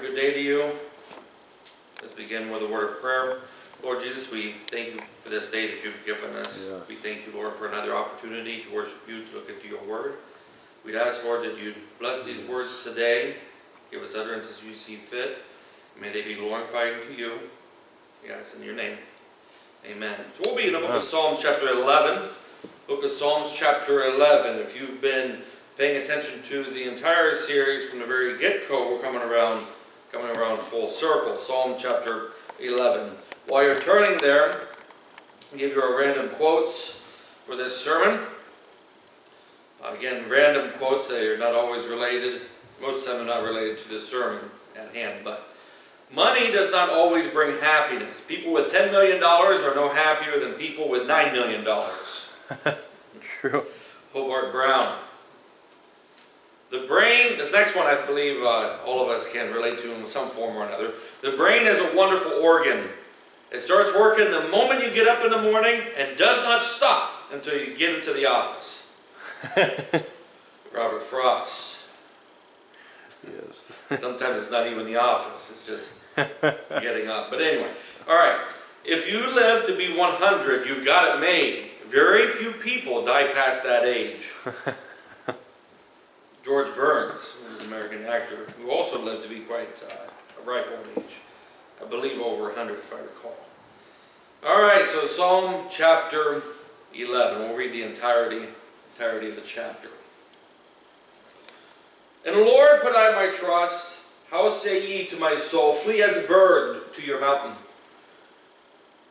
good day to you. Let's begin with a word of prayer. Lord Jesus, we thank you for this day that you've given us. Yes. We thank you, Lord, for another opportunity to worship you, to look into your word. We'd ask, Lord, that you'd bless these words today. Give us utterance as you see fit. May they be glorifying to you. We ask in your name. Amen. So we'll be in the book of Psalms chapter 11. Book of Psalms chapter 11. If you've been paying attention to the entire series from the very get-go, we're coming around full circle. Psalm chapter 11. While you're turning there, I'll give you our random quotes for this sermon. Again, random quotes. They are not always related. Most of them are not related to this sermon at hand. But money does not always bring happiness. People with $10 million are no happier than people with $9 million. True. Hobart Brown. The brain, this next one I believe all of us can relate to in some form or another. The brain is a wonderful organ. It starts working the moment you get up in the morning and does not stop until you get into the office. Robert Frost. Yes. Sometimes it's not even the office, it's just getting up. But anyway, all right. If you live to be 100, you've got it made. Very few people die past that age. George Burns, who was an American actor, who also lived to be quite a ripe old age. I believe over 100 if I recall. All right, so Psalm chapter 11. We'll read the entirety of the chapter. In the Lord put I my trust. How say ye to my soul, flee as a bird to your mountain?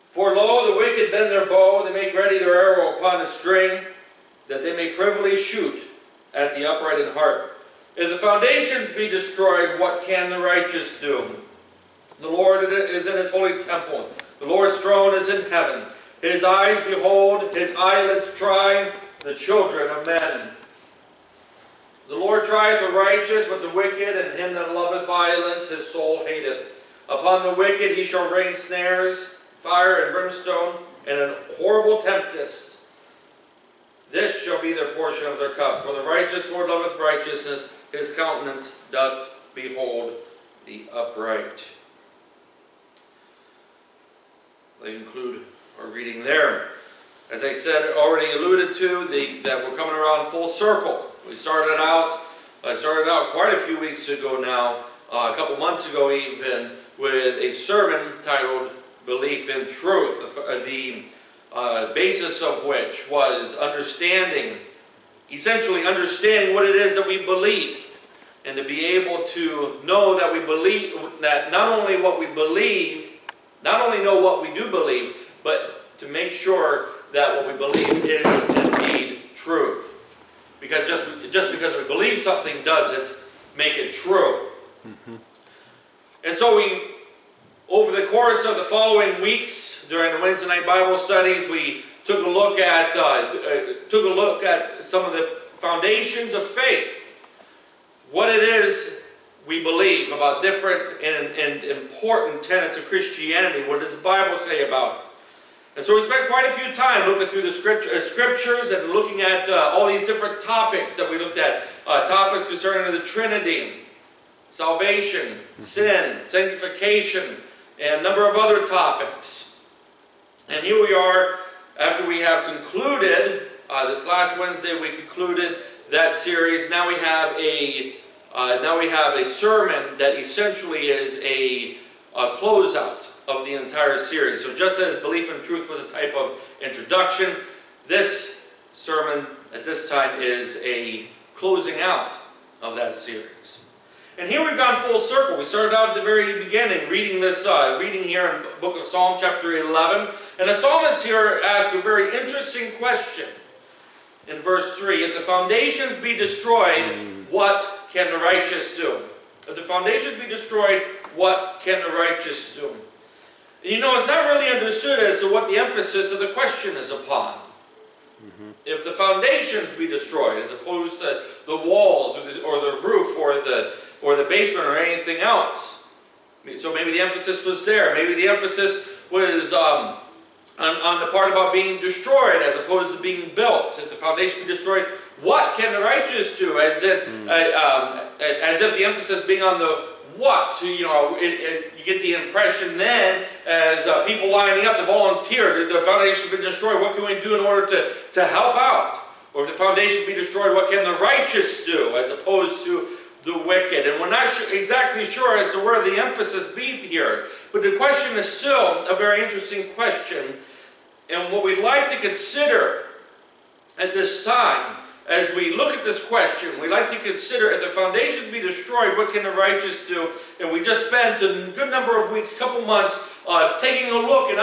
For lo, the wicked bend their bow, they make ready their arrow upon a string, that they may privily shoot at the upright in heart. If the foundations be destroyed, what can the righteous do? The Lord is in his holy temple. The Lord's throne is in heaven. His eyes behold, his eyelids try the children of men. The Lord trieth the righteous, but the wicked, and him that loveth violence his soul hateth. Upon the wicked he shall rain snares, fire and brimstone, and an horrible tempest. This shall be their portion of their cup. For the righteous Lord loveth righteousness, his countenance doth behold the upright. They include our reading there. As I said, already alluded to, that we're coming around full circle. I started out quite a few weeks ago now, a couple months ago even, with a sermon titled Belief in Truth. The basis of which was essentially understanding what it is that we believe, and to be able to know that we believe, that not only know what we do believe, but to make sure that what we believe is indeed truth. Because just because we believe something doesn't make it true. Mm-hmm. And so over the course of the following weeks, during the Wednesday night Bible studies, we took a look at some of the foundations of faith. What it is we believe about different and important tenets of Christianity. What does the Bible say about it? And so we spent quite a few time looking through the scriptures and looking at all these different topics that we looked at. Topics concerning the Trinity, salvation, sin, sanctification, and a number of other topics. And here we are, after we have concluded, this last Wednesday we concluded that series. Now we have a sermon that essentially is a closeout of the entire series. So just as Belief in Truth was a type of introduction, this sermon at this time is a closing out of that series. And here we've gone full circle. We started out at the very beginning reading here in the book of Psalm chapter 11. And the psalmist here asks a very interesting question in verse 3. If the foundations be destroyed, what can the righteous do? If the foundations be destroyed, what can the righteous do? You know, it's not really understood as to what the emphasis of the question is upon. Mm-hmm. If the foundations be destroyed, as opposed to the walls or the roof or the basement or anything else. So maybe the emphasis was there. Maybe the emphasis was on the part about being destroyed as opposed to being built. If the foundation be destroyed, what can the righteous do? As if the emphasis being on the what? You know, you get the impression then, as people lining up to volunteer, the foundation's been destroyed, what can we do in order to help out? Or if the foundation be destroyed, what can the righteous do, as opposed to the wicked? And we're not exactly sure as to where the emphasis be here. But the question is still a very interesting question. And what we'd like to consider at this time, as we look at this question, we'd like to consider, if the foundation be destroyed, what can the righteous do? And we just spent a good number of weeks, couple months, taking a look and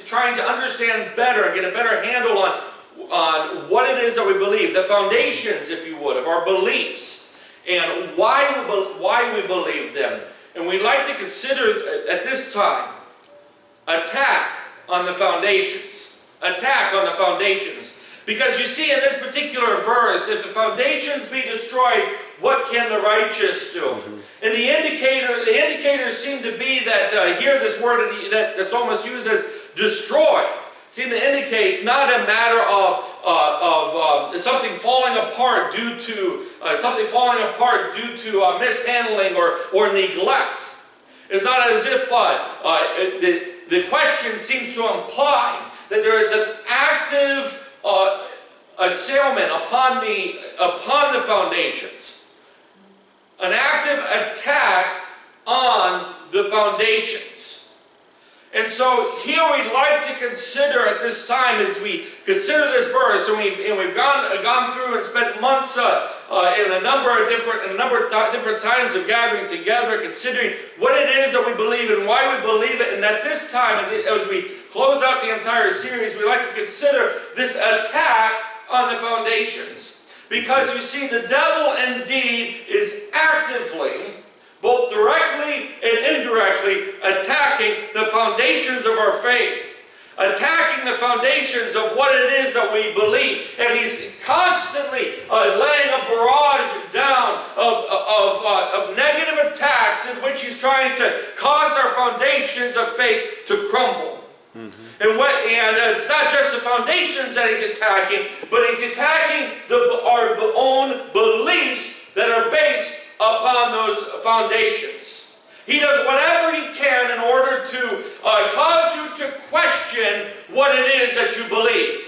trying to understand better and get a better handle on what it is that we believe, the foundations, if you would, of our beliefs, and why we believe them. And we'd like to consider at this time attack on the foundations. Attack on the foundations. Because you see in this particular verse, if the foundations be destroyed, what can the righteous do? And the indicators seem to be that here this word that the psalmist uses, destroy, seem to indicate not a matter of something falling apart due to mishandling or neglect. It's not as if the question seems to imply that there is an active assailment upon the foundations, an active attack on the foundations. And so here we'd like to consider at this time, as we consider this verse, and we've gone through and spent months in a number of different times of gathering together, considering what it is that we believe and why we believe it. And at this time, as we close out the entire series, we'd like to consider this attack on the foundations. Because you see, the devil indeed is actively, both directly and indirectly, attacking the foundations of our faith. Attacking the foundations of what it is that we believe. And he's constantly laying a barrage down of negative attacks in which he's trying to cause our foundations of faith to crumble. And it's not just the foundations that he's attacking, but he's attacking our own beliefs that are based upon those foundations. He does whatever he can in order to cause you to question what it is that you believe.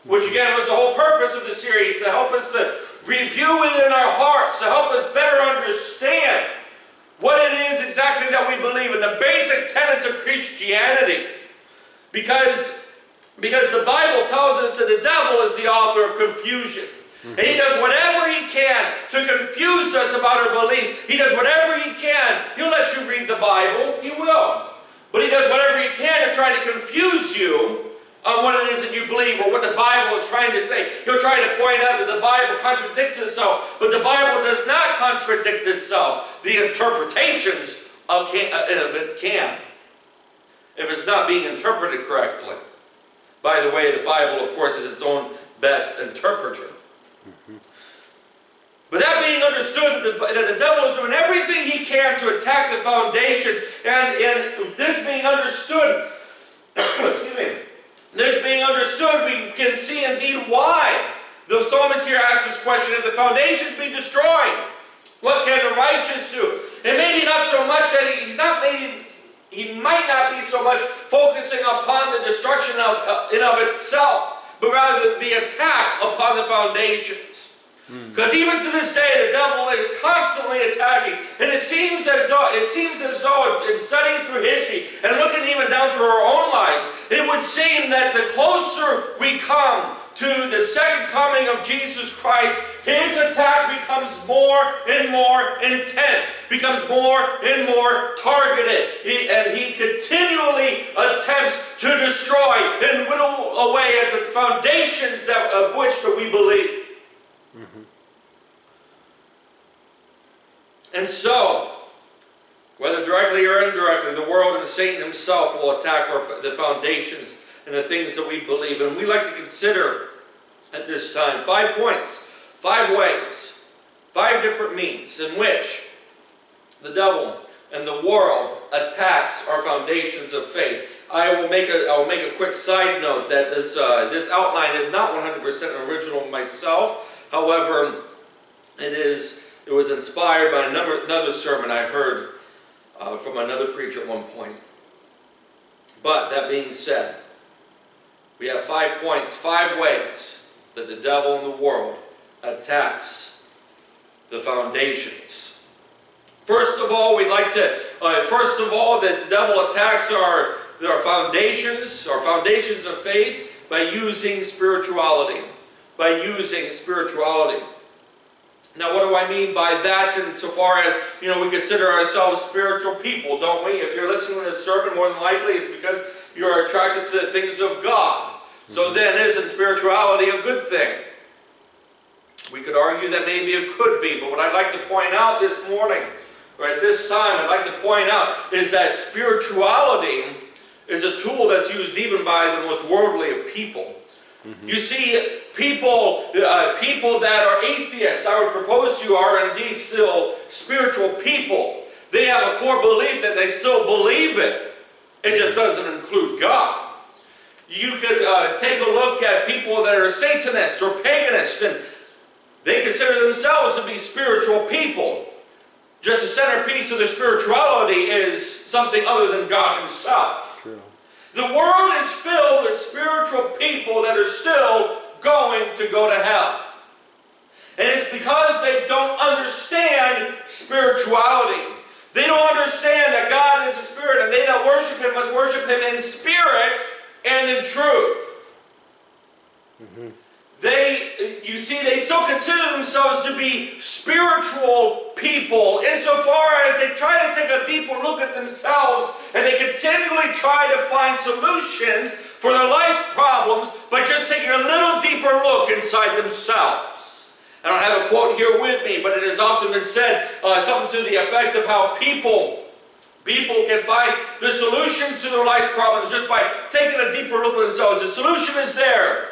Which again was the whole purpose of the series, to help us to review within our hearts, to help us better understand what it is exactly that we believe in, the basic tenets of Christianity. Because the Bible tells us that the devil is the author of confusion. And he does whatever he can to confuse us about our beliefs. He does whatever he can. He'll let you read the Bible. He will. But he does whatever he can to try to confuse you on what it is that you believe or what the Bible is trying to say. He'll try to point out that the Bible contradicts itself. But the Bible does not contradict itself. The interpretations of it can. If it's not being interpreted correctly. By the way, the Bible, of course, is its own best interpreter. But that being understood, that the devil is doing everything he can to attack the foundations, and this being understood, excuse me, this being understood, we can see indeed why the psalmist here asks this question: if the foundations be destroyed, what can the righteous do? And maybe not so much that he might not be so much focusing upon the destruction in of itself, but rather the attack upon the foundations. Because even to this day, the devil is constantly attacking. And it seems as though in studying through history and looking even down through our own lives, it would seem that the closer we come to the second coming of Jesus Christ, his attack becomes more and more intense, becomes more and more targeted. And he continually attempts to destroy and whittle away at the foundations of which that we believe. And so, whether directly or indirectly, the world and Satan himself will attack the foundations and the things that we believe in. We like to consider at this time 5 points, 5 ways, 5 different means in which the devil and the world attacks our foundations of faith. I will make a quick side note that this outline is not 100% original myself. However, it was inspired by another sermon I heard from another preacher at one point. But that being said, we have 5 points, 5 ways that the devil in the world attacks the foundations. First of all, the devil attacks our foundations of faith by using spirituality. Now, what do I mean by that? Insofar as, we consider ourselves spiritual people, don't we? If you're listening to this sermon, more than likely it's because you're attracted to the things of God. So then, isn't spirituality a good thing? We could argue that maybe it could be, but what I'd like to point out this morning, or at this time, I'd like to point out is that spirituality is a tool that's used even by the most worldly of people. You see, people that are atheists, I would propose to you, are indeed still spiritual people. They have a core belief that they still believe it. It just doesn't include God. You could take a look at people that are Satanists or paganists, and they consider themselves to be spiritual people. Just the centerpiece of their spirituality is something other than God Himself. True. The world is filled with spiritual people that are still going to go to hell. And it's because they don't understand spirituality. They don't understand that God is a spirit, and they that worship Him must worship Him in spirit and in truth. They still consider themselves to be spiritual people insofar as they try to take a deeper look at themselves, and they continually try to find solutions for their life's problems by just taking a little deeper look inside themselves. I don't have a quote here with me, but it has often been said, something to the effect of how people can find the solutions to their life's problems just by taking a deeper look at themselves. The solution is there.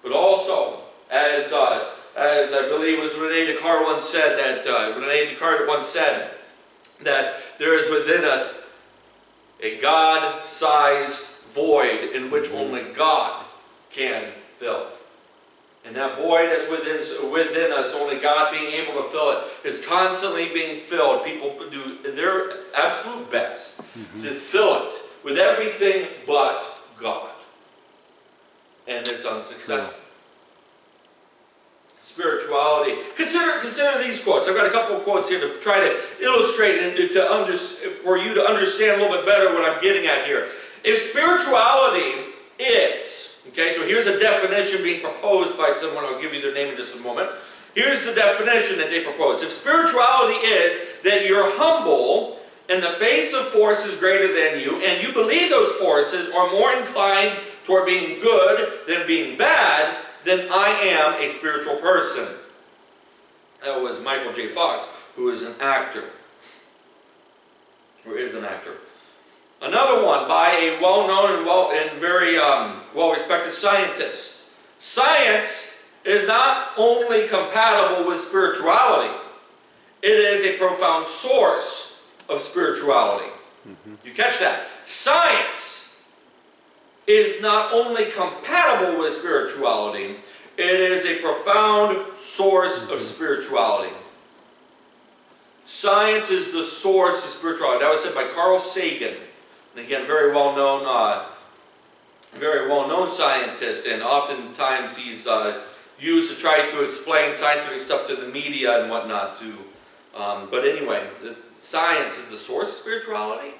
But also, as I believe it was Rene Descartes once said, that there is within us a God-sized void in which only God can fill. And that void that's within us, only God being able to fill it, is constantly being filled. People do their absolute best to fill it with everything but God. And it's unsuccessful. Spirituality. Consider these quotes. I've got a couple of quotes here to try to illustrate and for you to understand a little bit better what I'm getting at here. If spirituality is, okay, so here's a definition being proposed by someone. I'll give you their name in just a moment. Here's the definition that they propose. If spirituality is that you're humble in the face of forces greater than you, and you believe those forces are more inclined toward being good than being bad, then I am a spiritual person. That was Michael J. Fox, who is an actor. Or is an actor. Another one by a well-known and very well-respected scientist. Science is not only compatible with spirituality, it is a profound source of spirituality. You catch that? Science is not only compatible with spirituality, it is a profound source of spirituality. Science is the source of spirituality. That was said by Carl Sagan. And again, very well-known scientist, and oftentimes he's used to try to explain scientific stuff to the media and whatnot too. But anyway, science is the source of spirituality.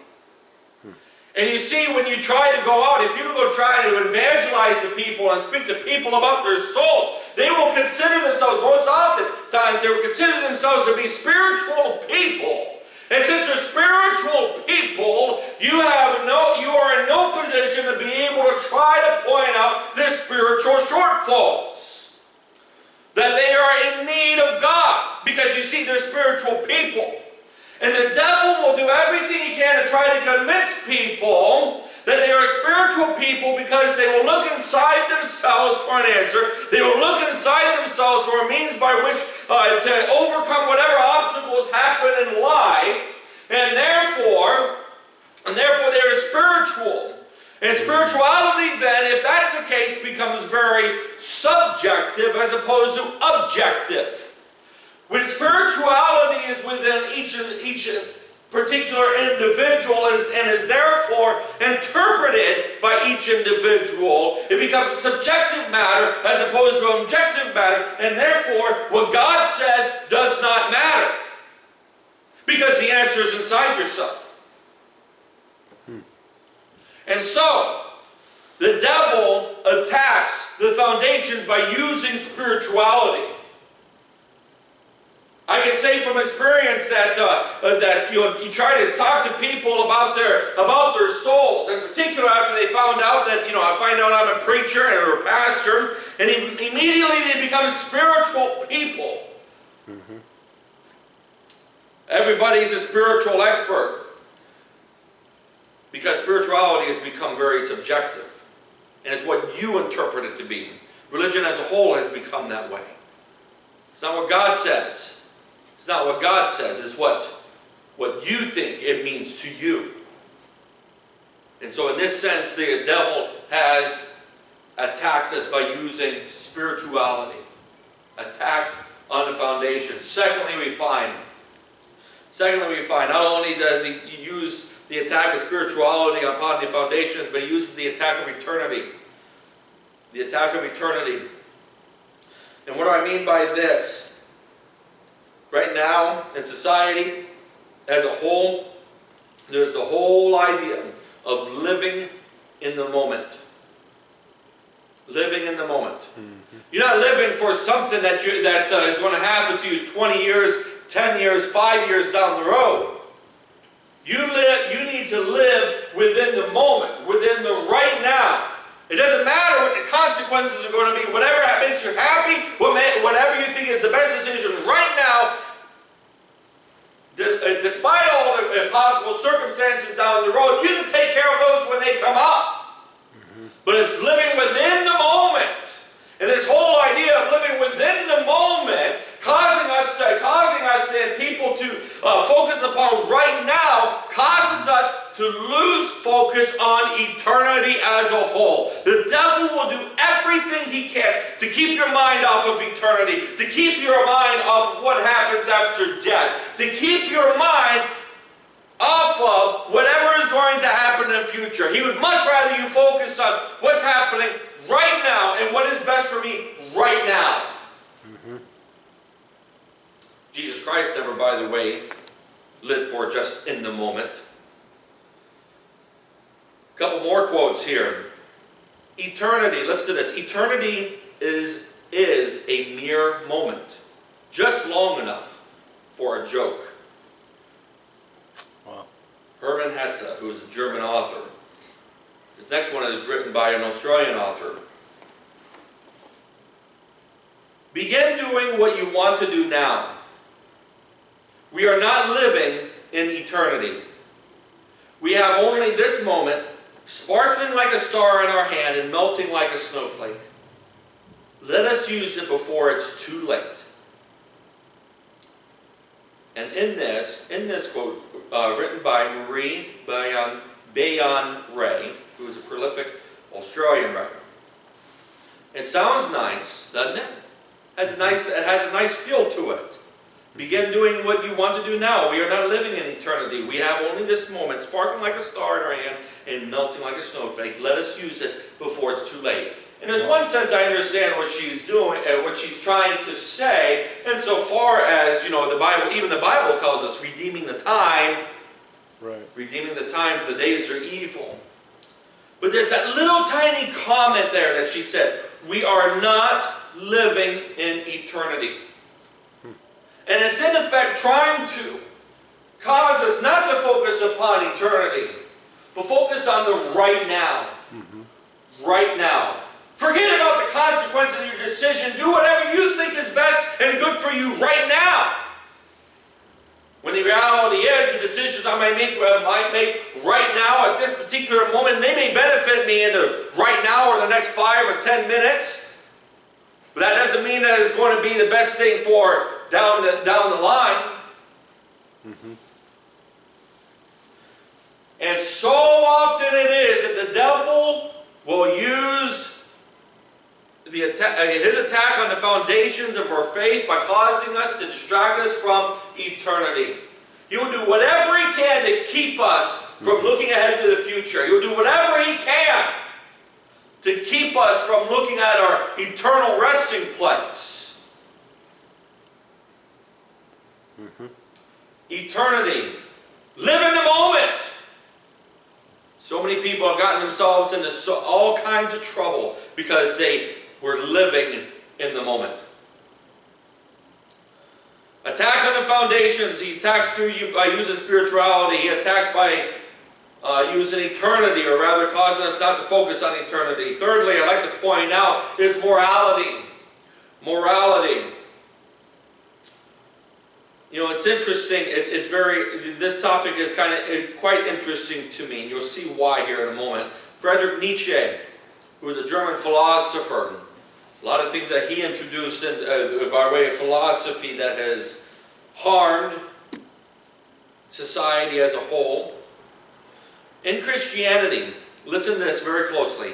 And you see, when you try to go out, if you go try to evangelize the people and speak to people about their souls, they will consider themselves, most often times, they will consider themselves to be spiritual people. And since they're spiritual people, you are in no position to be able to try to point out their spiritual shortfalls. That they are in need of God, because you see, they're spiritual people. And the devil will do everything he can to try to convince people that they are spiritual people, because they will look inside themselves for an answer. They will look inside themselves for a means by which to overcome whatever obstacles happen in life. And therefore they are spiritual. And spirituality then, if that's the case, becomes very subjective as opposed to objective. When spirituality is within each particular individual and is therefore interpreted by each individual, it becomes a subjective matter as opposed to an objective matter, and therefore what God says does not matter. Because the answer is inside yourself. And so, the devil attacks the foundations by using spirituality. I can say from experience that you try to talk to people about their souls, in particular after they found out that I find out I'm a preacher and a pastor, and immediately they become spiritual people. Mm-hmm. Everybody's a spiritual expert because spirituality has become very subjective, and it's what you interpret it to be. Religion as a whole has become that way. It's not what God says. It's not what God says, it's what you think it means to you. And so in this sense, the devil has attacked us by using spirituality. Attack on the foundation. Secondly, we find, not only does he use the attack of spirituality upon the foundations, but he uses the attack of eternity. The attack of eternity. And what do I mean by this? Right now, in society as a whole, there's the whole idea of living in the moment. Living in the moment. Mm-hmm. You're not living for something that is going to happen to you 20 years, 10 years, 5 years down the road. You need to live within the moment, within the right now. It doesn't matter what the consequences are going to be. Whatever makes you happy, whatever you think is the best decision right now, despite all the possible circumstances down the road, you can take care of those when they come up. Mm-hmm. But it's living within the moment. And this whole idea of living within the moment, causing us and people to focus upon right now, causes us to lose focus on eternity as a whole. The devil will do everything he can to keep your mind off of eternity, to keep your mind off of what happens after death, to keep your mind off of whatever is going to happen in the future. He would much rather you focus on what's happening right now and what is best for me right now. Mm-hmm. Jesus Christ never, by the way, lived for just in the moment. A couple more quotes here. Eternity, listen to this. Eternity is a mere moment, just long enough for a joke. Wow. Hermann Hesse, who is a German author. This next one is written by an Australian author. Begin doing what you want to do now. We are not living in eternity. We have only this moment, sparkling like a star in our hand and melting like a snowflake. Let us use it before it's too late. And in this quote, written by Marie Bayon-Ray, who is a prolific Australian writer. It sounds nice, doesn't it? It has a nice feel to it. Begin doing what you want to do now. We are not living in eternity. We have only this moment, sparkling like a star in our hand and melting like a snowflake. Let us use it before it's too late. And in one sense, I understand what she's doing, what she's trying to say, insofar as, the Bible, even the Bible tells us, redeeming the time. Right. Redeeming the time, for the days are evil. But there's that little tiny comment there that she said, we are not living in eternity. And it's in effect trying to cause us not to focus upon eternity, but focus on the right now. Mm-hmm. Right now. Forget about the consequences of your decision. Do whatever you think is best and good for you right now. When the reality is, the decisions I might make right now at this particular moment, they may benefit me in the right now or the next 5 or 10 minutes. But that doesn't mean that it's going to be the best thing for down the line. Mm-hmm. And so often it is that the devil will use his attack on the foundations of our faith by causing us to distract us from eternity. He will do whatever he can to keep us from looking ahead to the future. He will do whatever he can to keep us from looking at our eternal resting place. Eternity. Live in the moment. So many people have gotten themselves into all kinds of trouble because they were living in the moment. Attack on the foundations. He attacks by using spirituality. He attacks by using eternity, or rather causing us not to focus on eternity. Thirdly, I'd like to point out is morality. Morality. You know, it's interesting. This topic is quite interesting to me, and you'll see why here in a moment. Friedrich Nietzsche, who was a German philosopher, a lot of things that he introduced by way of philosophy that has harmed society as a whole. In Christianity, listen to this very closely.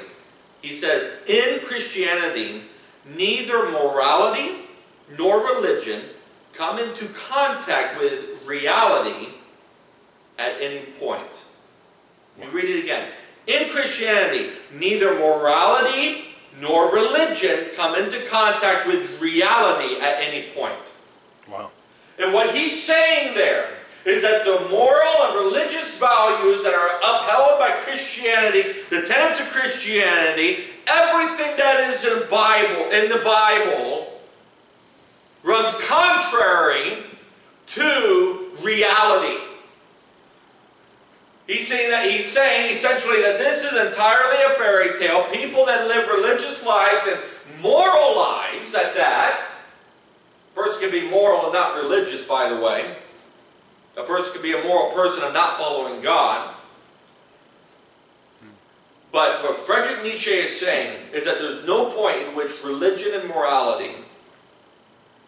He says, in Christianity, neither morality nor religion come into contact with reality at any point. Let me read it again. In Christianity, neither morality nor religion come into contact with reality at any point. Wow. And what he's saying there is that the moral and religious values that are upheld by Christianity, the tenets of Christianity, everything that is in the Bible, runs contrary to reality. He's saying essentially that this is entirely a fairy tale. People that live religious lives and moral lives at that. A person can be moral and not religious, by the way. A person can be a moral person and not following God. But what Friedrich Nietzsche is saying is that there's no point in which religion and morality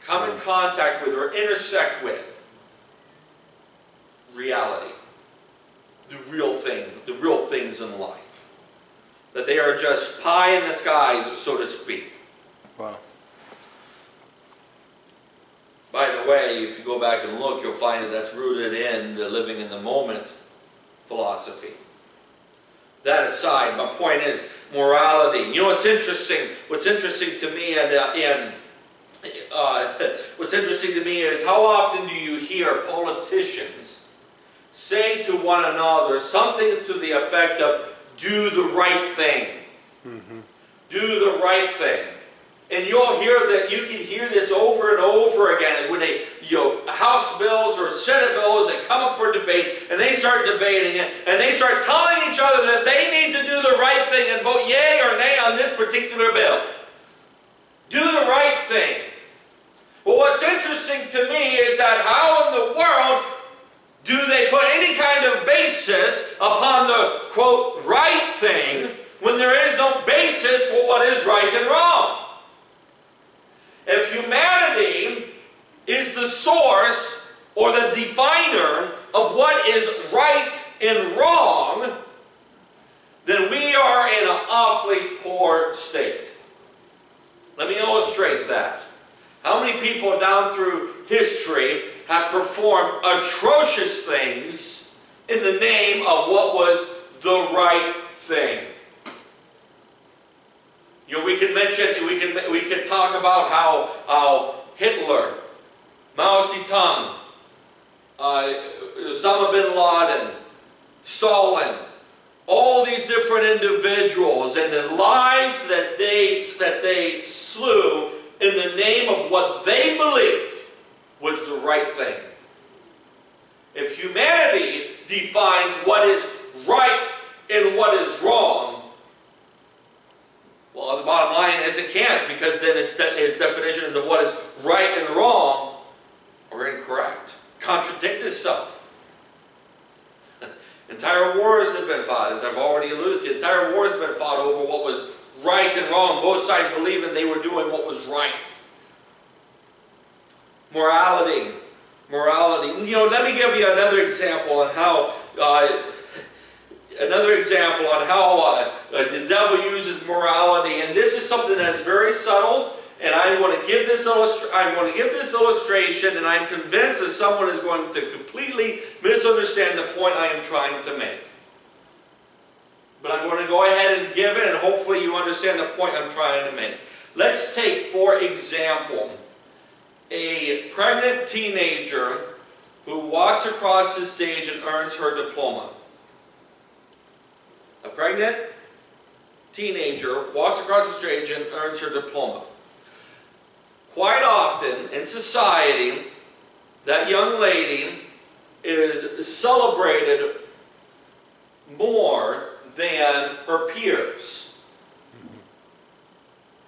come in contact with or intersect with reality. The real thing, the real things in life. That they are just pie in the skies, so to speak. Wow. By the way, if you go back and look, you'll find that that's rooted in the living in the moment philosophy. That aside, my point is morality. You know what's interesting? What's interesting to me what's interesting to me is how often do you hear politicians say to one another something to the effect of, do the right thing. Do the right thing. And you'll hear that, you can hear this over and over again when they, House bills or Senate bills that come up for debate, and they start debating it, and they start telling each other that they need to do the right thing and vote yay or nay on this particular bill. Do the right thing. Well, what's interesting to me is that how in the world do they put any kind of basis upon the, quote, right thing when there is no basis for what is right and wrong? If humanity is the source or the definer of what is right and wrong, then we are in an awfully poor state. Let me illustrate that. How many people down through history have performed atrocious things in the name of what was the right thing? We could talk about how Hitler, Mao Zedong, Osama bin Laden, Stalin, all these different individuals and the lives that they slew in the name of what they believed was the right thing. If humanity defines what is right and what is wrong, well, the bottom line is it can't, because then its definitions of what is right and wrong are incorrect, contradict itself. Entire wars have been fought, as I've already alluded to. Entire wars have been fought over what was right and wrong. Both sides believing they were doing what was right. Morality. Let me give you another example on how another example on how the devil uses morality, and this is something that's very subtle. And I'm going to give this illustration, and I'm convinced that someone is going to completely misunderstand the point I am trying to make. But I'm going to go ahead and give it, and hopefully you understand the point I'm trying to make. Let's take, for example, a pregnant teenager who walks across the stage and earns her diploma. A pregnant teenager walks across the stage and earns her diploma. Quite often in society, that young lady is celebrated more than her peers.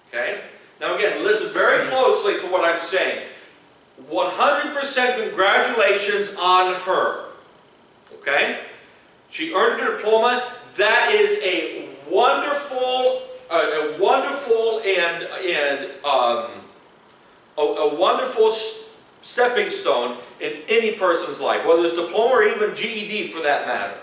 Okay? Now again, listen very closely to what I'm saying. 100% congratulations on her. Okay? She earned her diploma. That is a wonderful stepping stone in any person's life, whether it's diploma or even GED for that matter.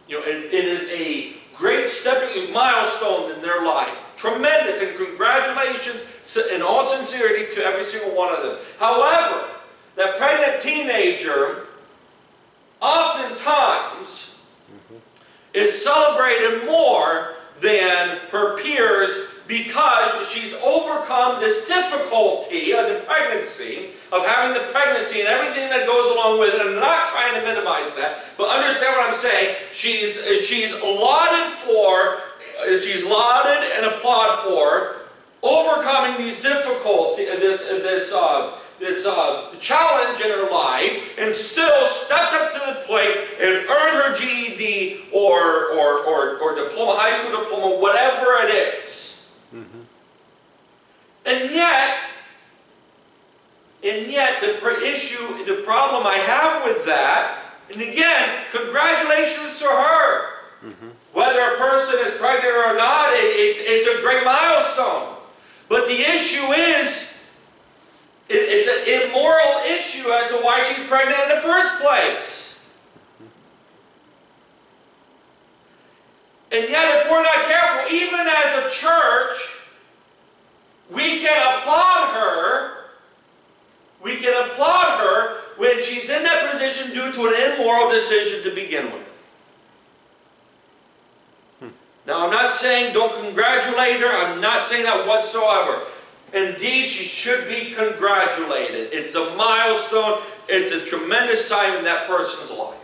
You know, it is a great stepping milestone in their life. Tremendous, and congratulations in all sincerity to every single one of them. However, that pregnant teenager oftentimes is celebrated more than her peers because she's overcome this difficulty of the pregnancy, of having the pregnancy and everything that goes along with it. I'm not trying to minimize that, but understand what I'm saying. She's lauded and applauded for overcoming these difficulties, this challenge in her life, and still stepped up to the plate and earned her GED or diploma, high school diploma, whatever it is. And yet, the problem I have with that, and again, congratulations to her. Whether a person is pregnant or not, it's a great milestone. But the issue is, it's an immoral issue as to why she's pregnant in the first place. And yet, if we're not careful, even as a church, we can applaud her. We can applaud her when she's in that position due to an immoral decision to begin with. Now, I'm not saying don't congratulate her. I'm not saying that whatsoever. Indeed, she should be congratulated. It's a milestone. It's a tremendous time in that person's life.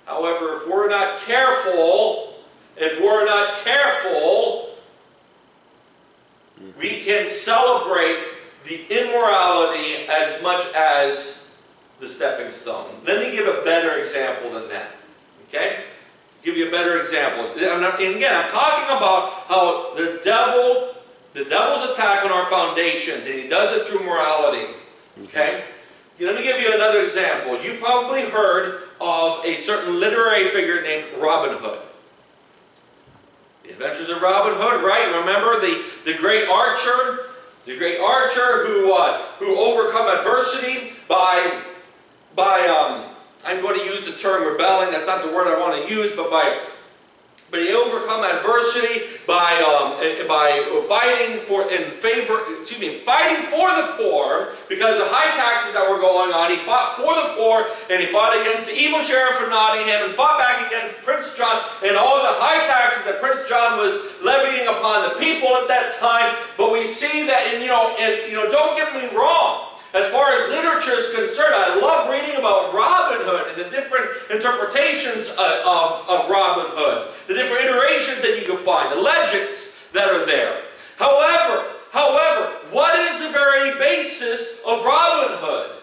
However, if we're not careful, we can celebrate the immorality as much as the stepping stone. Let me give a better example than that. Okay? Give you a better example. And again, I'm talking about how the devil's attack on our foundations, and he does it through morality. Okay? Let me give you another example. You've probably heard of a certain literary figure named Robin Hood. The Adventures of Robin Hood, right? Remember the great archer? The great archer who overcome adversity by I'm going to use the term rebelling. That's not the word I want to use, but he overcome adversity by fighting for the poor because of high taxes that were going on. He fought for the poor, and he fought against the evil sheriff of Nottingham, and fought back against Prince John and all the high taxes that Prince John was levying upon the people at that time. But we see that, and don't get me wrong. As far as literature is concerned, I love reading about Robin Hood and the different interpretations of Robin Hood, the different iterations that you can find, the legends that are there. However, what is the very basis of Robin Hood?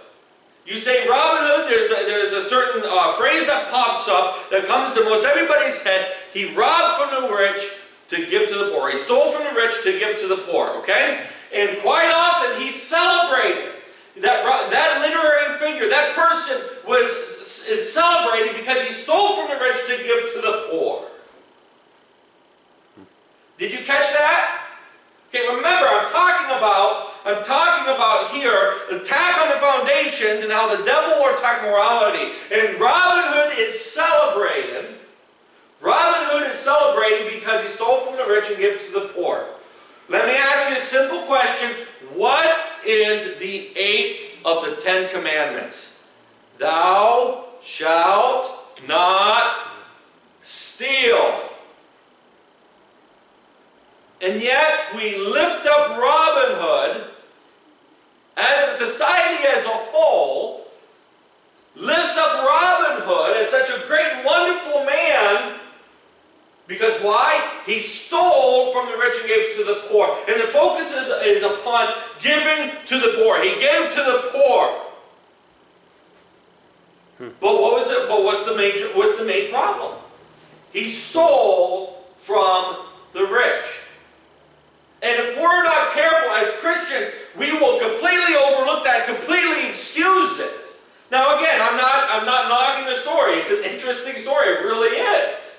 You say Robin Hood, there's a certain phrase that pops up that comes to most everybody's head. He robbed from the rich to give to the poor. He stole from the rich to give to the poor, okay? And quite often he's celebrated. That literary figure, that person is celebrated because he stole from the rich to give to the poor. Did you catch that? Okay, remember, I'm talking about here attack on the foundations and how the devil will attack morality. And Robin Hood is celebrated Robin Hood is celebrated because he stole from the rich and gave to the poor. Let me ask you a simple question. What is the 8th of the 10 Commandments? Thou shalt not steal. And yet we lift up Robin Hood as a society as a whole, lifts up Robin Hood as such a great, wonderful man. Because why? He stole from the rich and gave to the poor. And the focus is upon giving to the poor. He gave to the poor. But what's the main problem? He stole from the rich. And if we're not careful as Christians, we will completely overlook that, completely excuse it. Now again, I'm not knocking the story. It's an interesting story. It really is.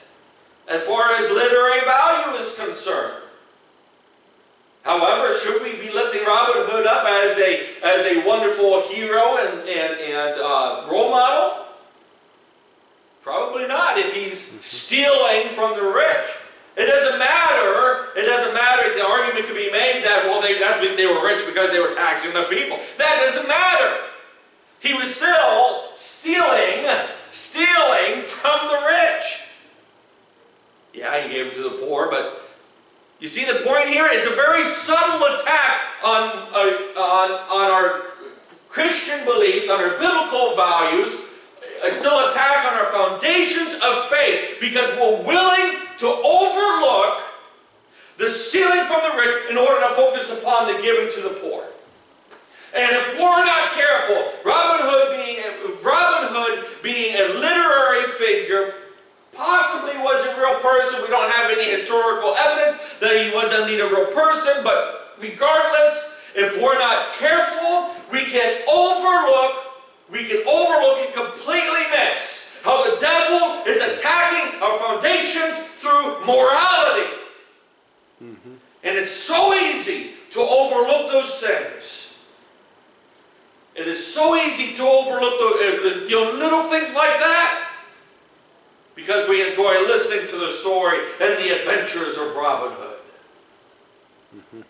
As far as literary value is concerned. However, should we be lifting Robin Hood up as a wonderful hero and role model? Probably not if he's stealing from the rich. It doesn't matter. It doesn't matter. The argument could be made that, well, they were rich because they were taxing the people. That doesn't matter. He was still stealing from the rich. Yeah, he gave it to the poor, but you see the point here? It's a very subtle attack on our Christian beliefs, on our biblical values. A still attack on our foundations of faith because we're willing to overlook the stealing from the rich in order to focus upon the giving to the poor. And if we're not careful, Robin Hood being a literary figure, possibly was a real person. We don't have any historical evidence that he was indeed a real person, but regardless, if we're not careful, we can overlook and completely miss how the devil is attacking our foundations through morality. And it's so easy to overlook those things. It is so easy to overlook little things like that. Because we enjoy listening to the story and the adventures of Robin Hood.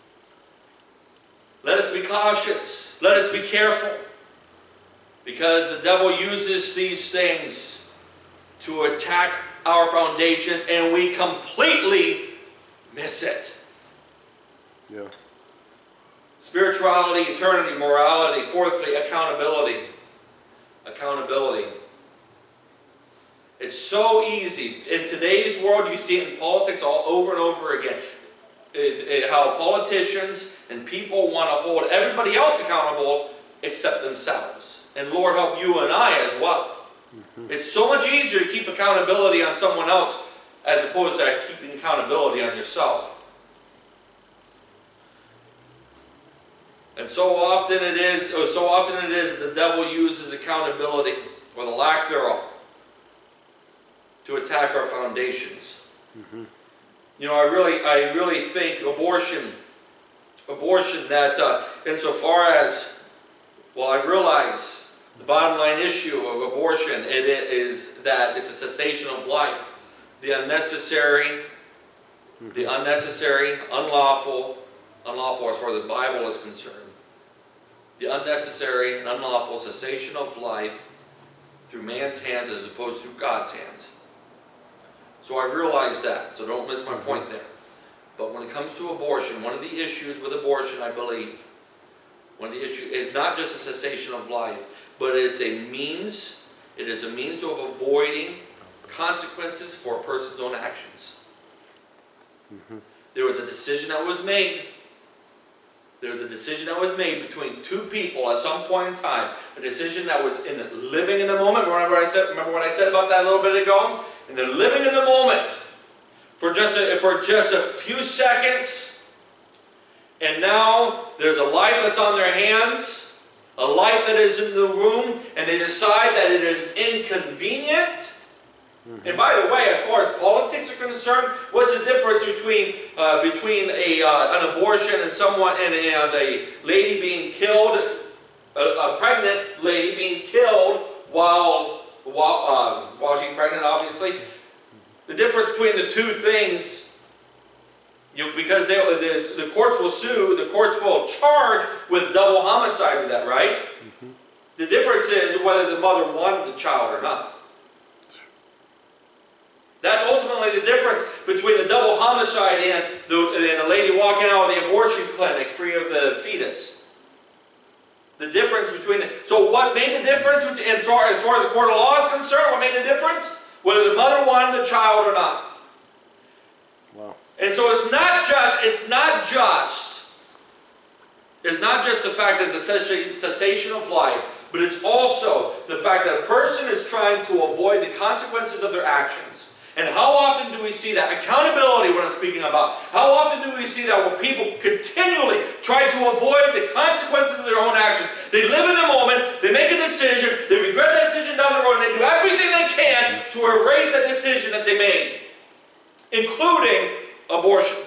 Let us be cautious. Let us be careful. Because the devil uses these things to attack our foundations and we completely miss it. Yeah. Spirituality, eternity, morality. Fourthly, accountability. Accountability. It's so easy. In today's world, you see it in politics all over and over again. How politicians and people want to hold everybody else accountable except themselves. And Lord help you and I as well. It's so much easier to keep accountability on someone else as opposed to keeping accountability on yourself. And so often it is that the devil uses accountability, or the lack thereof, to attack our foundations. You know, I really think abortion that insofar as, well, I realize the bottom line issue of abortion, it is that it's a cessation of life. The unnecessary, unlawful as far as the Bible is concerned, the unnecessary and unlawful cessation of life through man's hands as opposed to God's hands. So I realize that, so don't miss my point there. But when it comes to abortion, one of the issues with abortion, I believe, one of the issues is not just a cessation of life, but it is a means of avoiding consequences for a person's own actions. There was a decision that was made. Between two people at some point in time. A decision that was living in the moment. Remember what I said about that a little bit ago? And they're living in the moment for just a few seconds. And now there's a life that's on their hands, a life that is in the room, and they decide that it is inconvenient. And by the way, as far as politics are concerned, what's the difference between an abortion and a lady being killed, a pregnant lady being killed while she's pregnant, obviously? the difference between the two things, because the courts will sue, the courts will charge with double homicide with that, right? Mm-hmm. The difference is whether the mother wanted the child or not. That's ultimately the difference between the double homicide and the lady walking out of the abortion clinic free of the fetus. The difference between so what made the difference, as far as the court of law is concerned, what made the difference? Whether the mother wanted the child or not. Wow. And so it's not just the fact that it's a cessation of life, but it's also the fact that a person is trying to avoid the consequences of their actions. And how often do we see that? Accountability, what I'm speaking about. How often do we see that where people continually try to avoid the consequences of their own actions? They live in the moment, they make a decision, they regret that decision down the road, and they do everything they can to erase that decision that they made, including abortion.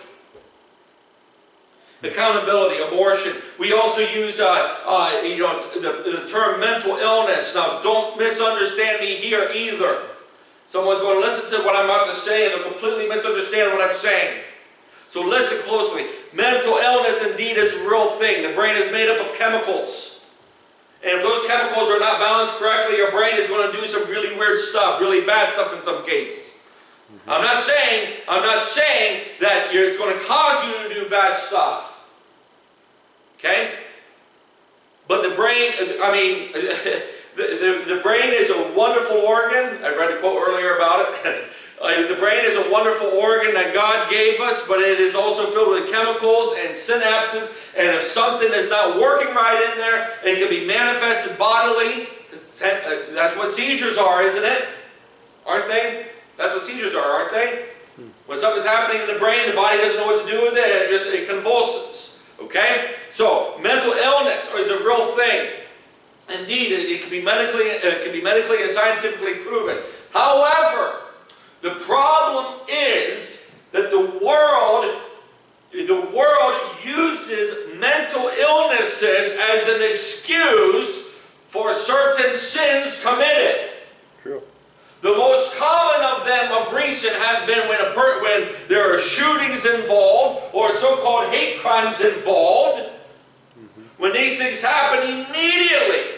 Accountability, abortion. We also use the term mental illness. Now, don't misunderstand me here either. Someone's going to listen to what I'm about to say and they'll completely misunderstand what I'm saying. So listen closely. Mental illness indeed is a real thing. The brain is made up of chemicals. And if those chemicals are not balanced correctly, your brain is going to do some really weird stuff, really bad stuff in some cases. Mm-hmm. I'm not saying that it's going to cause you to do bad stuff. Okay? But the brain, the brain is a wonderful organ. I read a quote earlier about it. The brain is a wonderful organ that God gave us, but it is also filled with chemicals and synapses. And if something is not working right in there, it can be manifested bodily. That's what seizures are, isn't it? Aren't they? That's what seizures are, aren't they? When something's happening in the brain, the body doesn't know what to do with it, it convulses. Okay? So, mental illness is a real thing. Indeed, it can be medically and scientifically proven. However, the problem is that the world uses mental illnesses as an excuse for certain sins committed. True. The most common of them of recent have been when there are shootings involved or so-called hate crimes involved. When these things happen, immediately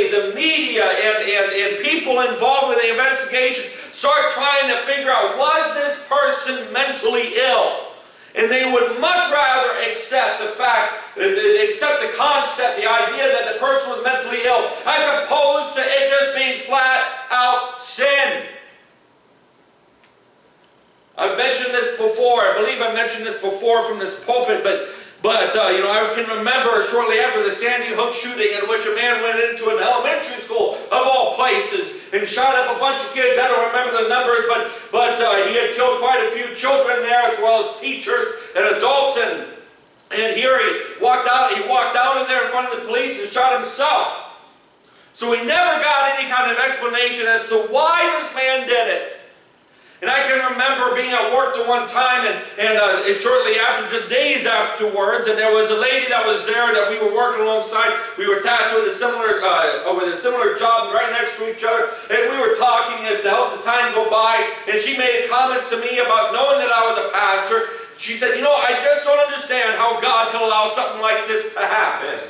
the media and people involved with the investigation start trying to figure out, was this person mentally ill? And they would much rather accept the concept, the idea that the person was mentally ill, as opposed to it just being flat out sin. I've mentioned this before. I believe I mentioned this before from this pulpit, but I can remember shortly after the Sandy Hook shooting in which a man went into an elementary school, of all places, and shot up a bunch of kids. I don't remember the numbers, but he had killed quite a few children there, as well as teachers and adults, and here he walked out in there in front of the police and shot himself. So we never got any kind of explanation as to why this man did it. And I can remember being at work the one time, and shortly after, just days afterwards, and there was a lady that was there that we were working alongside. We were tasked with a similar job right next to each other, and we were talking to help the time go by. And she made a comment to me about knowing that I was a pastor. She said, I just don't understand how God can allow something like this to happen.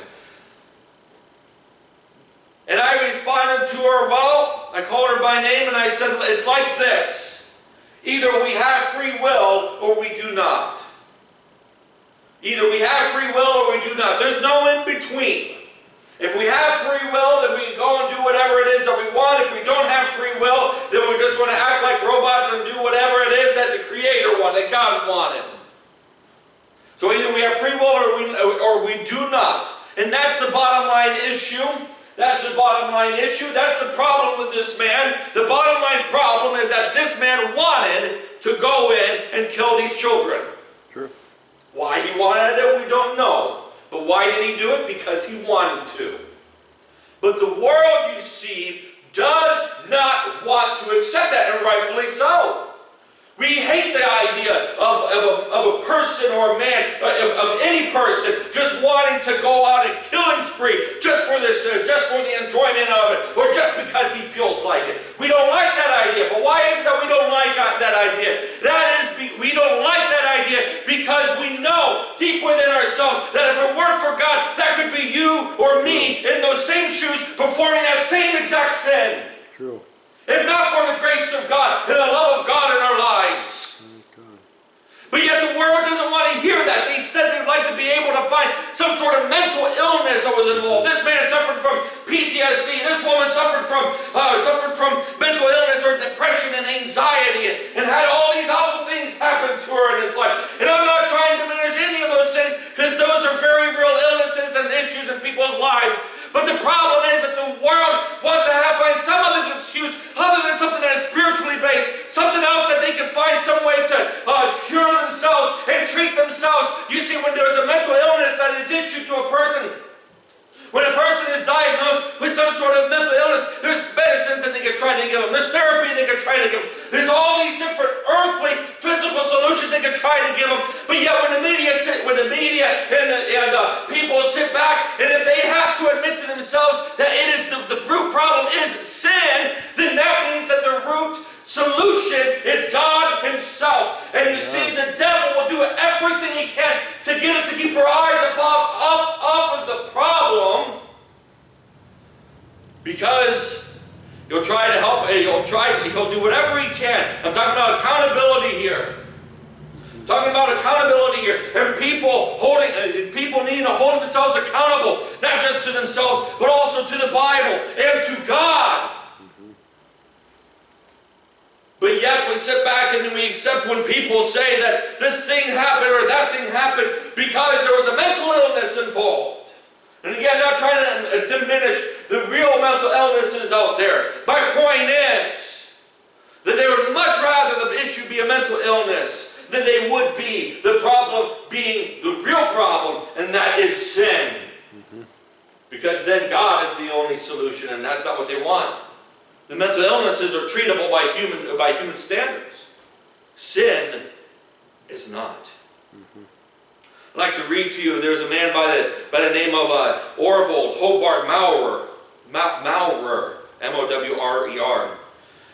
And I responded to her, well, I called her by name, and I said, it's like this. Either we have free will or we do not. Either we have free will or we do not. There's no in between. If we have free will, then we can go and do whatever it is that we want. If we don't have free will, then we're just going to act like robots and do whatever it is that the Creator wanted, that God wanted. So either we have free will or we do not. And that's the bottom line issue. That's the bottom line issue. That's the problem with this man. The bottom line problem is that this man wanted to go in and kill these children. True. Why he wanted it, we don't know. But why did he do it? Because he wanted to. But the world, you see, does not want to accept that, and rightfully so. We hate the idea of a person or a man, of any person, just wanting to go out and killing spree just for the enjoyment of it, or just because he feels like it. We don't like that idea. But why is it that we don't like you or me in those same shoes performing that same exact sin. True. If not for the grace of God and the love of God in our lives. Thank God. But yet the world doesn't want to hear that. They said they'd like to be able to find some sort of mental illness that was involved. This man suffered from PTSD. This woman suffered from mental illness or depression and anxiety and had all these awful things happen to her in his life. And I'm not trying to diminish any of those things because those are very real illnesses and issues in people's lives. But the problem is that the world wants to find some other excuse other than something that is spiritually based, something else that they can find some way to cure themselves and treat themselves. You see, when there's a mental illness that is issued to a person, when a person is diagnosed with some sort of mental illness, there's medicines that they can try to give them. There's therapy they can try to give them. There's all these different earthly, physical solutions they can try to give them. But yet when the media and people sit back, and if they have to admit to themselves that it is the root problem is sin, then that means that the root solution is God Himself. And you see, the devil will do everything he can to get us to keep our eyes off of the problem, because he'll try to help. He'll do whatever he can. I'm talking about accountability here. I'm talking about accountability here, and people needing to hold themselves accountable, not just to themselves, but also to the Bible and to God. But yet we sit back and we accept when people say that this thing happened or that thing happened because there was a mental illness involved. And again, not trying to diminish the real mental illnesses out there. My point is that they would much rather the issue be a mental illness than they would be the problem being the real problem, and that is sin. Because then God is the only solution, and that's not what they want. The mental illnesses are treatable by human standards. Sin is not. I'd like to read to you, there's a man by the name of Orville Hobart Maurer, M-O-W-R-E-R.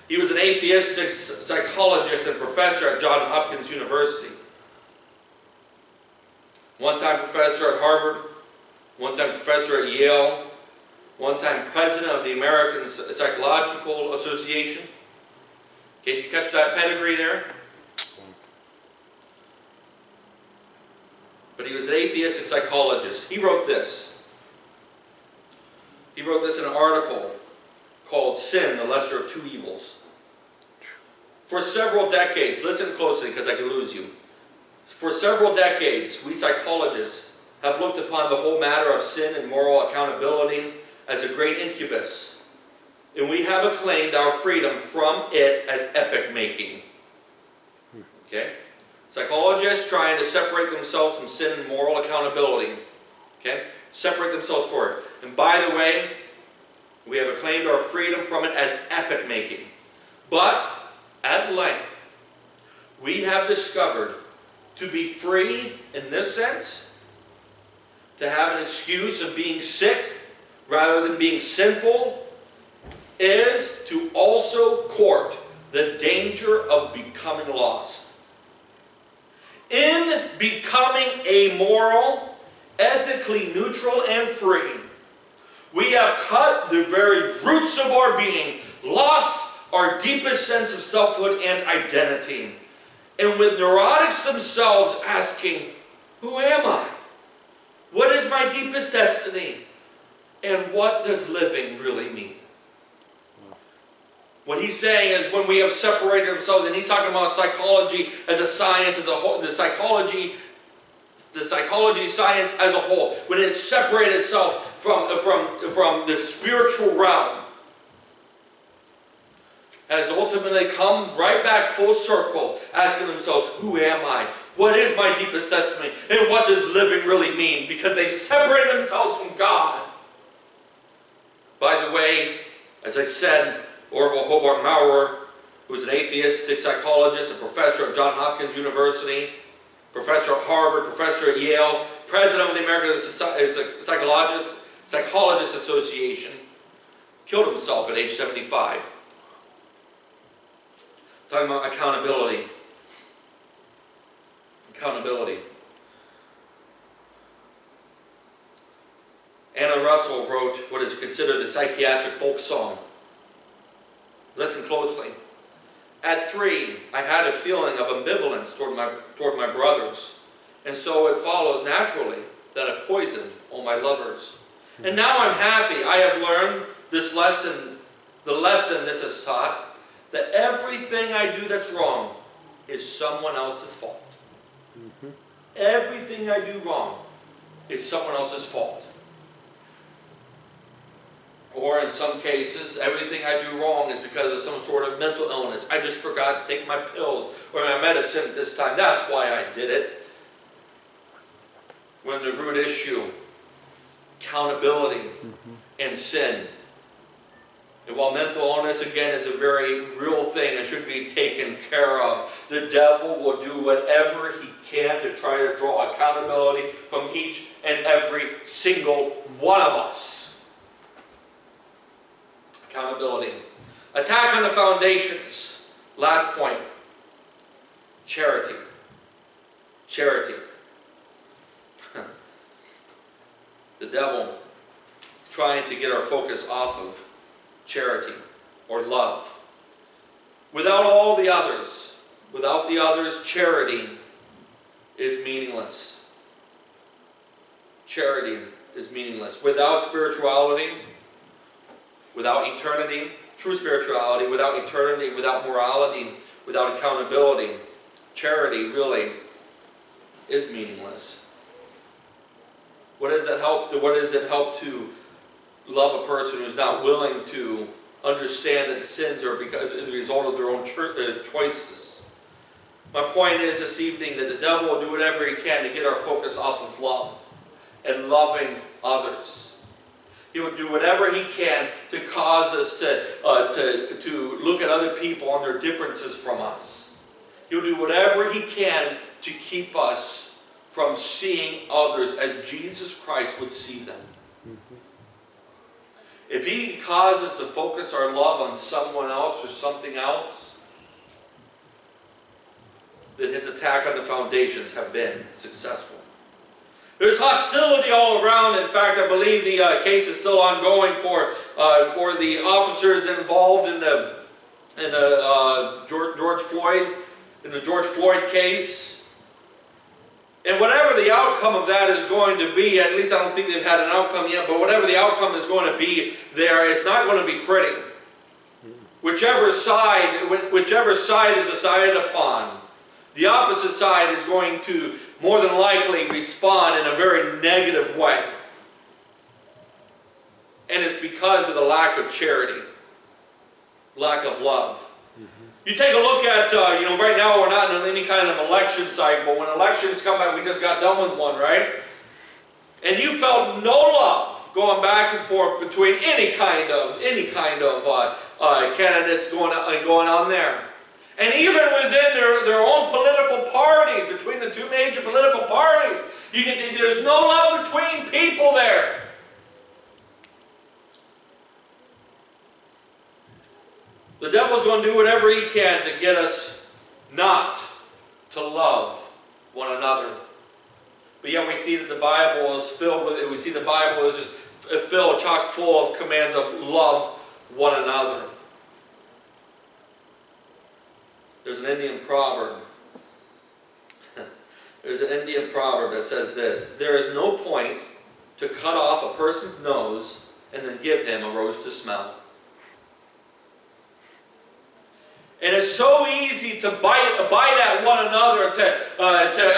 He was an atheistic psychologist and professor at Johns Hopkins University. One-time professor at Harvard, one-time professor at Yale, one-time president of the American Psychological Association. Can you catch that pedigree there? But he was an atheistic psychologist. He wrote this. He wrote this in an article called Sin, the Lesser of Two Evils. For several decades, listen closely because I can lose you. For several decades, we psychologists have looked upon the whole matter of sin and moral accountability as a great incubus, and we have acclaimed our freedom from it as epoch making. Okay? Psychologists trying to separate themselves from sin and moral accountability. Okay? Separate themselves for it. And by the way, we have acclaimed our freedom from it as epoch making. But, at length, we have discovered to be free in this sense, to have an excuse of being sick rather than being sinful, is to also court the danger of becoming lost. In becoming amoral, ethically neutral, and free, we have cut the very roots of our being, lost our deepest sense of selfhood and identity. And with neurotics themselves asking, who am I? What is my deepest destiny? And what does living really mean? What he's saying is when we have separated ourselves, and he's talking about psychology as a science, as a whole, the psychology science as a whole, when it separated itself from the spiritual realm, has ultimately come right back full circle, asking themselves, who am I? What is my deepest destiny? And what does living really mean? Because they separated themselves from God. By the way, as I said, Orville Hobart Maurer, who is an atheistic psychologist, a professor at Johns Hopkins University, professor at Harvard, professor at Yale, president of the American Psychologists Association, killed himself at age 75. Talking about accountability. Accountability. Anna Russell wrote what is considered a psychiatric folk song. Listen closely. At 3, I had a feeling of ambivalence toward my brothers, and so it follows naturally that I poisoned all my lovers. And now I'm happy I have learned this lesson, the lesson this has taught, that everything I do that's wrong is someone else's fault. Everything I do wrong is someone else's fault. Or in some cases, everything I do wrong is because of some sort of mental illness. I just forgot to take my pills or my medicine at this time. That's why I did it. When the root issue, accountability and sin. And while mental illness, again, is a very real thing and should be taken care of, the devil will do whatever he can to try to draw accountability from each and every single one of us. Accountability. Attack on the foundations. Last point. Charity. Charity. The devil trying to get our focus off of charity or love. Without all the others, charity is meaningless. Charity is meaningless. Without spirituality, without eternity, true spirituality, without eternity, without morality, without accountability, charity really is meaningless. What does it help to love a person who's not willing to understand that the sins are because the result of their own choices? My point is this evening that the devil will do whatever he can to get our focus off of love and loving others. He will do whatever he can to cause us to look at other people on their differences from us. He'll do whatever he can to keep us from seeing others as Jesus Christ would see them. If he causes us to focus our love on someone else or something else, then his attack on the foundations have been successful. There's hostility all around. In fact, I believe the case is still ongoing for the officers involved in the George Floyd case. And whatever the outcome of that is going to be, at least I don't think they've had an outcome yet, but whatever the outcome is going to be there, it's not going to be pretty. Whichever side is decided upon, the opposite side is going to more than likely respond in a very negative way. And it's because of the lack of charity, lack of love. You take a look at, right now we're not in any kind of election cycle. When elections come back, we just got done with one, right? And you felt no love going back and forth between any kind of candidates going on there. And even within their own political parties, between the two major political parties, there's no love between people there. The devil's going to do whatever he can to get us not to love one another. But yet we see that the Bible is filled with it. We see the Bible is just chock full of commands of love one another. There's an Indian proverb. There's an Indian proverb that says this: there is no point to cut off a person's nose and then give him a rose to smell. And it's so easy to bite at one another, to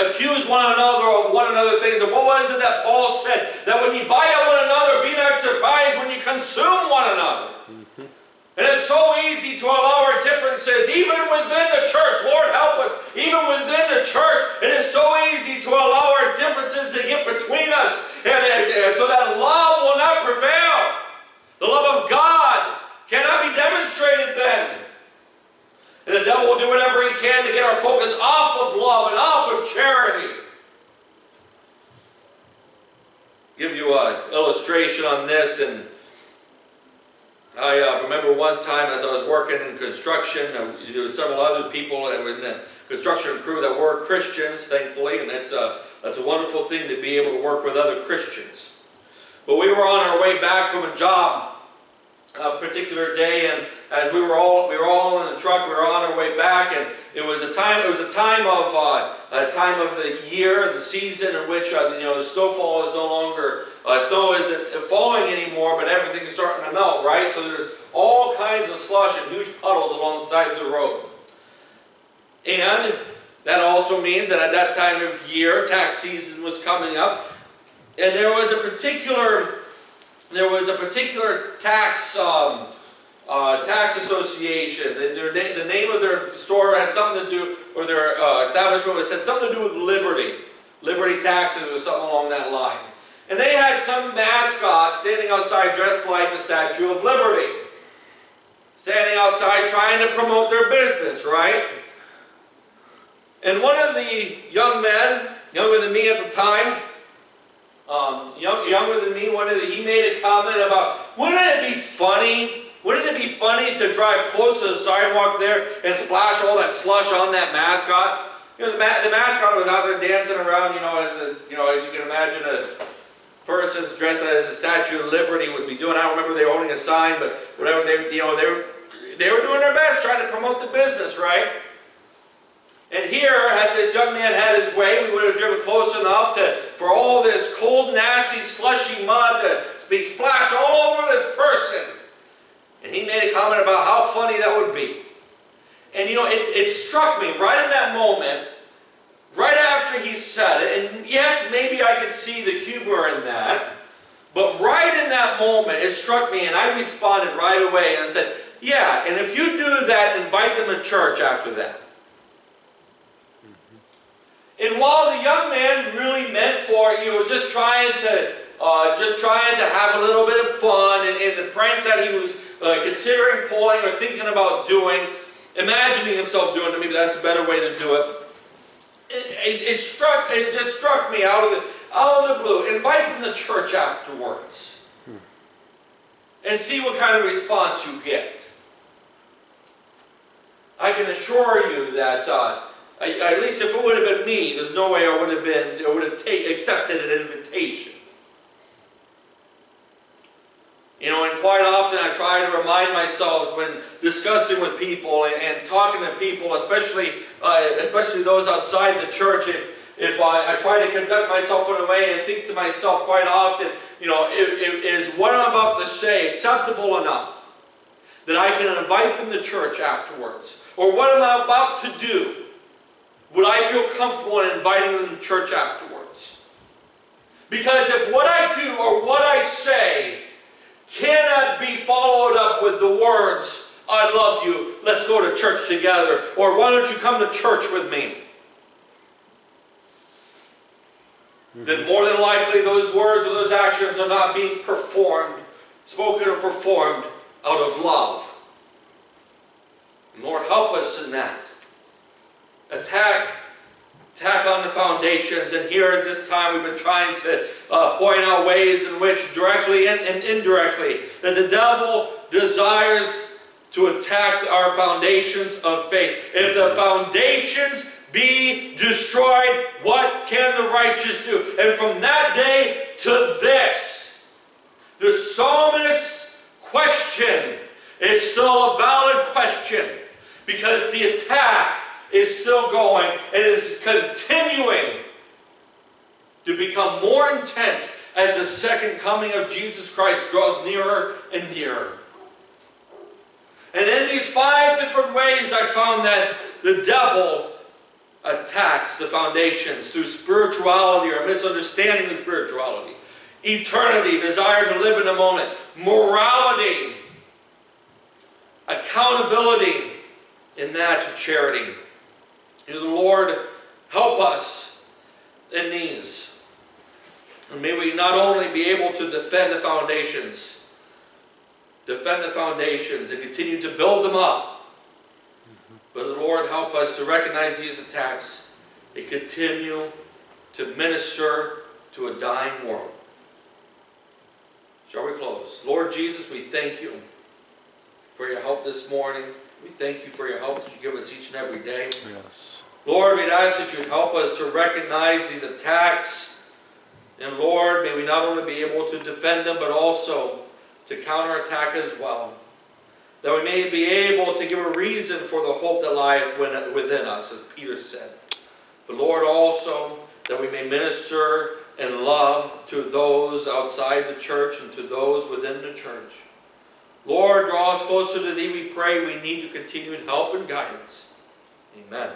accuse one another of one another things. And what was it that Paul said? That when you bite at one another, be not surprised when you consume one another. And it's so easy to allow our differences, even within the church. Lord help us, even within the church. It is so easy to allow our differences to get between us, and so that love will not prevail. The love of God cannot be demonstrated then. And the devil will do whatever he can to get our focus off of love and off of charity. Give you an illustration on this. And I remember one time as I was working in construction, there were several other people that were in the construction crew that were Christians, thankfully, and that's a wonderful thing to be able to work with other Christians. But we were on our way back from a job a particular day, and as we were all in the truck, we were on our way back, and it was a time of the year, the season in which the snowfall is no longer snow isn't falling anymore, but everything is starting to melt, right? So there's all kinds of slush and huge puddles along the side of the road. And that also means that at that time of year, tax season was coming up, and there was a particular tax association. The name of their store had something to do, or their establishment had something to do with Liberty taxes or something along that line. And they had some mascot standing outside dressed like the Statue of Liberty, standing outside trying to promote their business, right? And one of the young men, younger than me at the time, younger than me, he made a comment about, wouldn't it be funny to drive close to the sidewalk there and splash all that slush on that mascot? The mascot was out there dancing around, as you can imagine a person's dressed as a Statue of Liberty would be doing. I don't remember they were holding a sign, but whatever they were doing their best trying to promote the business, right? And here, had this young man had his way, we would have driven close enough for all this cold, nasty, slushy mud to be splashed all over this person. And he made a comment about how funny that would be. And it struck me right in that moment, right after he said it, and yes, maybe I could see the humor in that, but right in that moment, it struck me, and I responded right away and said, yeah, and if you do that, invite them to church after that. And while the young man really meant for it, he was just trying to have a little bit of fun, and the prank that he was considering pulling or thinking about doing, imagining himself doing it, maybe that's a better way to do it. It just struck me out of the blue. Invite them to church afterwards, and see what kind of response you get. I can assure you that. At least if it would have been me, there's no way I would have accepted an invitation. And quite often I try to remind myself when discussing with people and talking to people, especially those outside the church, if I try to conduct myself in a way and think to myself quite often, is what I'm about to say acceptable enough that I can invite them to church afterwards? Or what am I about to do? Would I feel comfortable in inviting them to church afterwards? Because if what I do or what I say cannot be followed up with the words, I love you, let's go to church together, or why don't you come to church with me? Then more than likely those words or those actions are not being spoken or performed out of love. And Lord, help us in that. Attack on the foundations, and here at this time we've been trying to point out ways in which directly and indirectly that the devil desires to attack our foundations of faith. If the foundations be destroyed, what can the righteous do? And from that day to this, the psalmist's question is still a valid question, because the attack is still going and is continuing to become more intense as the second coming of Jesus Christ draws nearer and nearer. And in these 5 different ways I found that the devil attacks the foundations through spirituality or misunderstanding of spirituality, eternity, desire to live in the moment, morality, accountability, in that charity. The Lord help us in these. And may we not only be able to defend the foundations and continue to build them up, but the Lord help us to recognize these attacks and continue to minister to a dying world. Shall we close? Lord Jesus, we thank you for your help this morning. We thank you for your help that you give us each and every day. Yes. Lord, we'd ask that you would help us to recognize these attacks And Lord, may we not only be able to defend them, but also to counterattack as well. That we may be able to give a reason for the hope that lieth within us, as Peter said. But Lord, also that we may minister and love to those outside the church and to those within the church. Lord, draw us closer to Thee, we pray. We need your continued help and guidance. Amen.